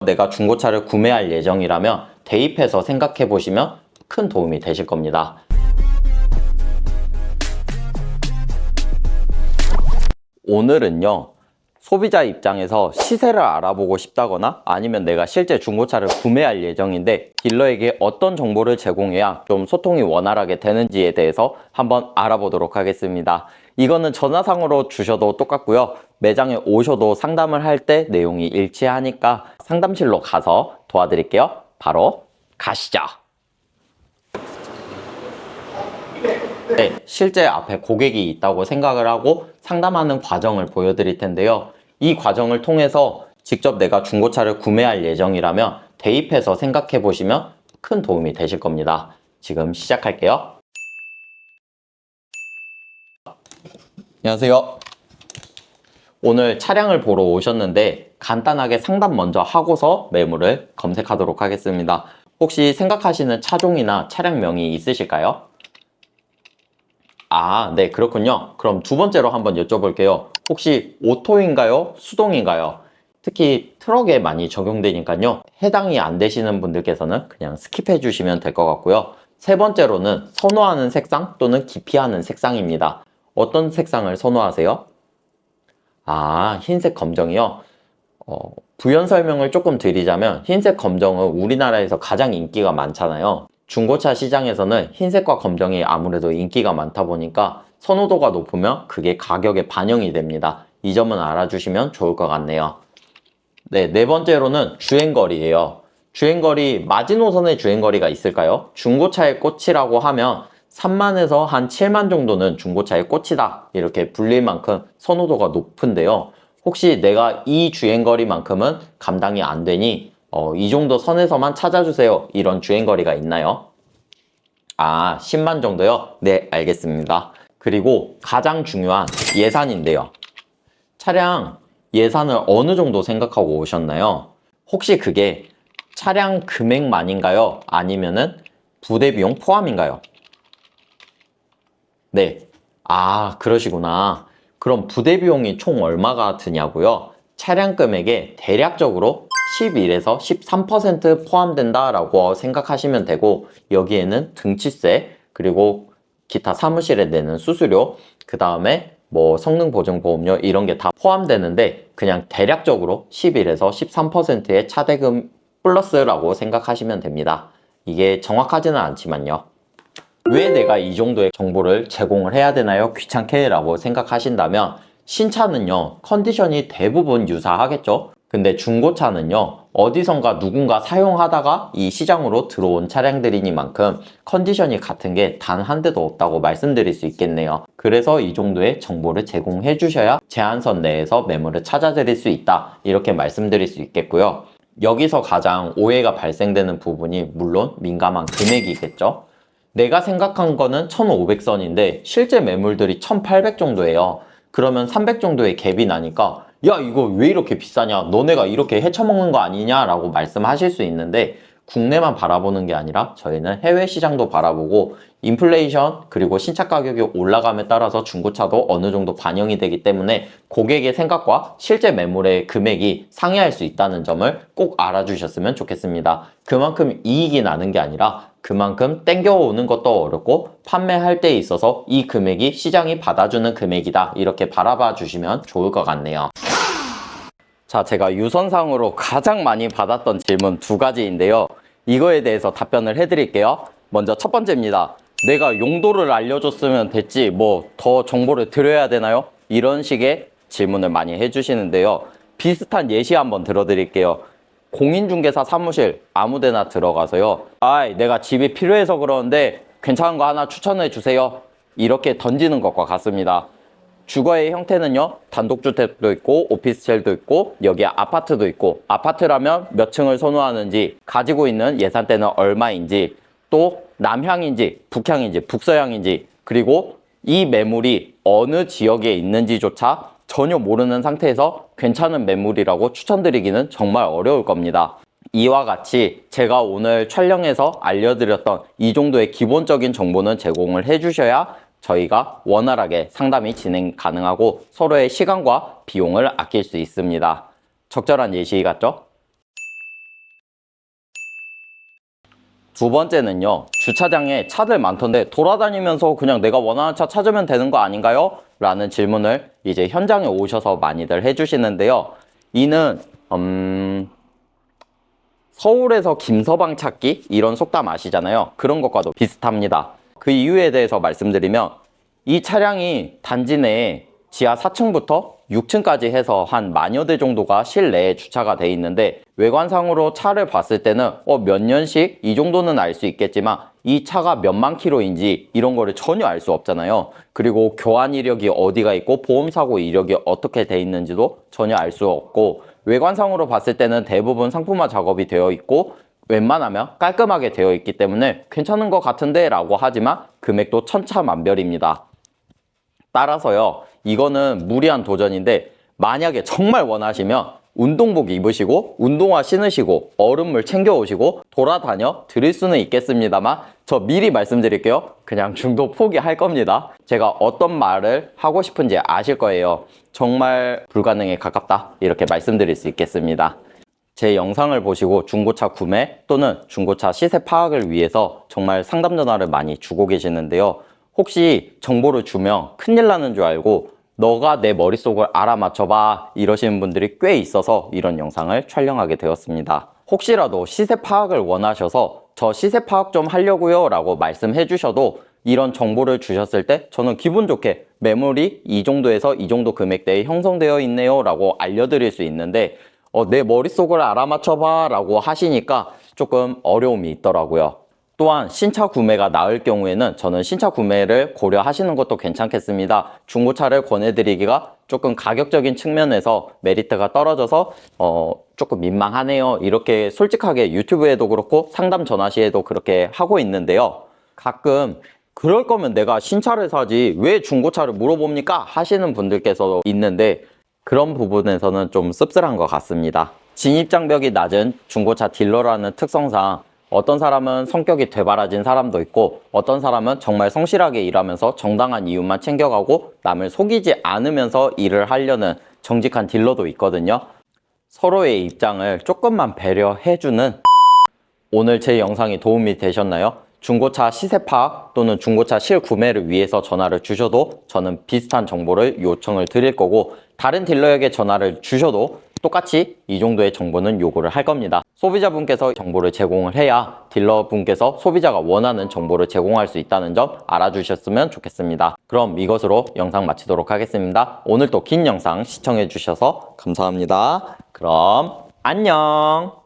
내가 중고차를 구매할 예정이라면 대입해서 생각해 보시면 큰 도움이 되실 겁니다. 오늘은요, 소비자 입장에서 시세를 알아보고 싶다거나 아니면 내가 실제 중고차를 구매할 예정인데 딜러에게 어떤 정보를 제공해야 좀 소통이 원활하게 되는지에 대해서 한번 알아보도록 하겠습니다. 이거는 전화상으로 주셔도 똑같고요. 매장에 오셔도 상담을 할 때 내용이 일치하니까 상담실로 가서 도와드릴게요. 바로 가시죠. 네, 실제 앞에 고객이 있다고 생각을 하고 상담하는 과정을 보여드릴 텐데요. 이 과정을 통해서 직접 내가 중고차를 구매할 예정이라면 대입해서 생각해 보시면 큰 도움이 되실 겁니다. 지금 시작할게요. 안녕하세요. 오늘 차량을 보러 오셨는데 간단하게 상담 먼저 하고서 매물을 검색하도록 하겠습니다. 혹시 생각하시는 차종이나 차량명이 있으실까요? 네, 그렇군요. 그럼 두 번째로 한번 여쭤볼게요. 혹시 오토인가요? 수동인가요? 특히 트럭에 많이 적용되니까요. 해당이 안 되시는 분들께서는 그냥 스킵해 주시면 될 것 같고요. 세 번째로는 선호하는 색상 또는 기피하는 색상입니다. 어떤 색상을 선호하세요? 흰색 검정이요? 부연 설명을 조금 드리자면 흰색 검정은 우리나라에서 가장 인기가 많잖아요. 중고차 시장에서는 흰색과 검정이 아무래도 인기가 많다 보니까 선호도가 높으면 그게 가격에 반영이 됩니다. 이 점은 알아주시면 좋을 것 같네요. 네 번째로는 주행거리예요. 주행거리, 마지노선의 주행거리가 있을까요? 중고차의 꽃이라고 하면 3만에서 한 7만 정도는 중고차의 꽃이다, 이렇게 불릴 만큼 선호도가 높은데요. 혹시 내가 이 주행거리만큼은 감당이 안 되니 이 정도 선에서만 찾아주세요, 이런 주행거리가 있나요? 10만 정도요? 네, 알겠습니다. 그리고 가장 중요한 예산인데요. 차량 예산을 어느 정도 생각하고 오셨나요? 혹시 그게 차량 금액만인가요? 아니면은 부대 비용 포함인가요? 네. 그러시구나. 그럼 부대 비용이 총 얼마가 드냐고요? 차량 금액에 대략적으로 11에서 13% 포함된다라고 생각하시면 되고, 여기에는 등치세, 그리고 기타 사무실에 내는 수수료, 그 다음에 뭐 성능보증보험료 이런 게 다 포함되는데 그냥 대략적으로 11에서 13%의 차대금 플러스라고 생각하시면 됩니다. 이게 정확하지는 않지만요. 왜 내가 이 정도의 정보를 제공을 해야 되나요? 귀찮게 라고 생각하신다면, 신차는요, 컨디션이 대부분 유사하겠죠? 근데 중고차는요, 어디선가 누군가 사용하다가 이 시장으로 들어온 차량들이니만큼 컨디션이 같은 게 단 한 대도 없다고 말씀드릴 수 있겠네요. 그래서 이 정도의 정보를 제공해 주셔야 제한선 내에서 매물을 찾아드릴 수 있다, 이렇게 말씀드릴 수 있겠고요. 여기서 가장 오해가 발생되는 부분이 물론 민감한 금액이겠죠? 내가 생각한 거는 1500선인데 실제 매물들이 1800 정도예요. 그러면 300 정도의 갭이 나니까 야, 이거 왜 이렇게 비싸냐, 너네가 이렇게 헤쳐먹는 거 아니냐 라고 말씀하실 수 있는데, 국내만 바라보는 게 아니라 저희는 해외 시장도 바라보고 인플레이션 그리고 신차 가격이 올라감에 따라서 중고차도 어느 정도 반영이 되기 때문에 고객의 생각과 실제 매물의 금액이 상이할 수 있다는 점을 꼭 알아주셨으면 좋겠습니다. 그만큼 이익이 나는 게 아니라 그만큼 땡겨오는 것도 어렵고 판매할 때 있어서 이 금액이 시장이 받아주는 금액이다, 이렇게 바라봐 주시면 좋을 것 같네요. 자, 제가 유선상으로 가장 많이 받았던 질문 두 가지인데요. 이거에 대해서 답변을 해드릴게요. 먼저 첫 번째입니다. 내가 용도를 알려줬으면 됐지 뭐 더 정보를 드려야 되나요? 이런 식의 질문을 많이 해주시는데요. 비슷한 예시 한번 들어드릴게요. 공인중개사 사무실 아무데나 들어가서요, 내가 집이 필요해서 그러는데 괜찮은 거 하나 추천해 주세요, 이렇게 던지는 것과 같습니다. 주거의 형태는요, 단독주택도 있고 오피스텔도 있고 여기에 아파트도 있고, 아파트라면 몇 층을 선호하는지, 가지고 있는 예산대는 얼마인지, 또 남향인지 북향인지 북서향인지, 그리고 이 매물이 어느 지역에 있는지조차 전혀 모르는 상태에서 괜찮은 매물이라고 추천드리기는 정말 어려울 겁니다. 이와 같이 제가 오늘 촬영해서 알려드렸던 이 정도의 기본적인 정보는 제공을 해주셔야 저희가 원활하게 상담이 진행 가능하고 서로의 시간과 비용을 아낄 수 있습니다. 적절한 예시 같죠? 두 번째는요, 주차장에 차들 많던데 돌아다니면서 그냥 내가 원하는 차 찾으면 되는 거 아닌가요? 라는 질문을 이제 현장에 오셔서 많이들 해주시는데요. 이는 서울에서 김서방 찾기 이런 속담 아시잖아요. 그런 것과도 비슷합니다. 그 이유에 대해서 말씀드리면 이 차량이 단지 내에 지하 4층부터 6층까지 해서 한 만여 대 정도가 실내에 주차가 돼 있는데, 외관상으로 차를 봤을 때는 몇 년식 이 정도는 알 수 있겠지만 이 차가 몇만 킬로인지 이런 거를 전혀 알 수 없잖아요. 그리고 교환 이력이 어디가 있고 보험사고 이력이 어떻게 돼 있는지도 전혀 알 수 없고, 외관상으로 봤을 때는 대부분 상품화 작업이 되어 있고 웬만하면 깔끔하게 되어 있기 때문에 괜찮은 것 같은데 라고 하지만 금액도 천차만별입니다. 따라서요, 이거는 무리한 도전인데 만약에 정말 원하시면 운동복 입으시고 운동화 신으시고 얼음물 챙겨 오시고 돌아다녀 드릴 수는 있겠습니다만, 저 미리 말씀드릴게요. 그냥 중도 포기할 겁니다. 제가 어떤 말을 하고 싶은지 아실 거예요. 정말 불가능에 가깝다 이렇게 말씀드릴 수 있겠습니다. 제 영상을 보시고 중고차 구매 또는 중고차 시세 파악을 위해서 정말 상담 전화를 많이 주고 계시는데요. 혹시 정보를 주면 큰일 나는 줄 알고 너가 내 머릿속을 알아맞혀봐 이러시는 분들이 꽤 있어서 이런 영상을 촬영하게 되었습니다. 혹시라도 시세 파악을 원하셔서 저 시세 파악 좀 하려고요 라고 말씀해 주셔도 이런 정보를 주셨을 때 저는 기분 좋게 매물이 이 정도에서 이 정도 금액대에 형성되어 있네요 라고 알려드릴 수 있는데, 내 머릿속을 알아맞혀봐 라고 하시니까 조금 어려움이 있더라고요. 또한 신차 구매가 나을 경우에는 저는 신차 구매를 고려하시는 것도 괜찮겠습니다. 중고차를 권해드리기가 조금 가격적인 측면에서 메리트가 떨어져서 조금 민망하네요 이렇게 솔직하게 유튜브에도 그렇고 상담 전화 시에도 그렇게 하고 있는데요. 가끔 그럴 거면 내가 신차를 사지 왜 중고차를 물어봅니까 하시는 분들께서 있는데, 그런 부분에서는 좀 씁쓸한 것 같습니다. 진입장벽이 낮은 중고차 딜러라는 특성상 어떤 사람은 성격이 되바라진 사람도 있고 어떤 사람은 정말 성실하게 일하면서 정당한 이유만 챙겨가고 남을 속이지 않으면서 일을 하려는 정직한 딜러도 있거든요. 서로의 입장을 조금만 배려해주는, 오늘 제 영상이 도움이 되셨나요? 중고차 시세 파악 또는 중고차 실구매를 위해서 전화를 주셔도 저는 비슷한 정보를 요청을 드릴 거고, 다른 딜러에게 전화를 주셔도 똑같이 이 정도의 정보는 요구를 할 겁니다. 소비자분께서 정보를 제공을 해야 딜러분께서 소비자가 원하는 정보를 제공할 수 있다는 점 알아주셨으면 좋겠습니다. 그럼 이것으로 영상 마치도록 하겠습니다. 오늘도 긴 영상 시청해 주셔서 감사합니다. 그럼 안녕.